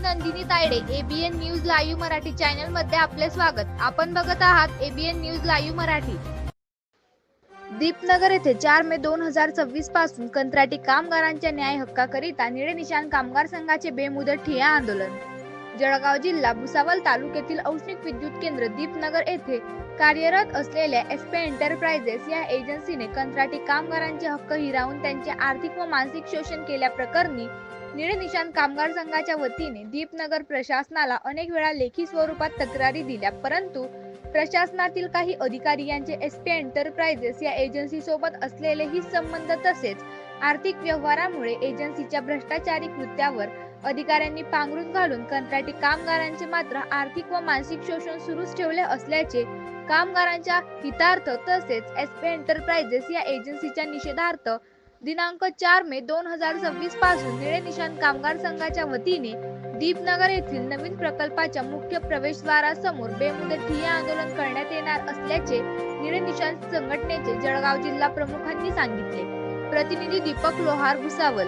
Nandini Tayade, ABN news live Marathi channel मध्ये आपले स्वागत। आपण बघत आहात ABN news live Marathi. Deepnagar येथे 4 मे 2026 पासून कंत्राटी कामगारांच्या न्याय हक्काकरिता निळे निशाण कामगार संघाचे बेमुदत ठिय्या आंदोलन। जळगाव जिल्हा भुसावळ तालुक्यातील औष्णिक विद्युत केंद्र दीपनगर येथे कार्यरत असलेल्या एसपी एंटरप्राइजेस या एजन्सीने कंत्राटी कामगारांचे हक्क हिरावून त्यांचे आर्थिक व मानसिक शोषण केल्याप्रकरणी निळे निशाण कामगार संघाच्या वतीने दीपनगर प्रशासनाला अनेक वेळा लेखी स्वरूपात तक्रारी दिल्या, परंतु प्रशासनातील काही अधिकारी यांचे एसपी एंटरप्राइजेस या एजन्सी सोबत असलेले ही संबंध तसेच आर्थिक व्यवहारामुळे एजन्सीच्या भ्रष्टाचारी कृत्यावर अधिकाऱ्यांनी पांघरून घालून कंत्राटी कामगारांचे मात्र आर्थिक व मानसिक शोषण सुरूच ठेवले असल्याचे कामगारांच्या हितार्थ तसेच एसपी एंटरप्राइजेस या एजन्सीच्या निषेधार्थ दिनांक 4 मे 2026 पासून निळे निशाण कामगार संघाच्या वतीने दीपनगर येथील नवीन प्रकल्पाच्या मुख्य प्रवेशद्वारासमोर बेमुदत ठिय्या आंदोलन करण्यात येणार असल्याचे निळे निशाण संघटनेचे जळगाव जिल्हा प्रमुखांनी सांगितले। प्रतिनिधी दीपक लोहार, भुसावळ।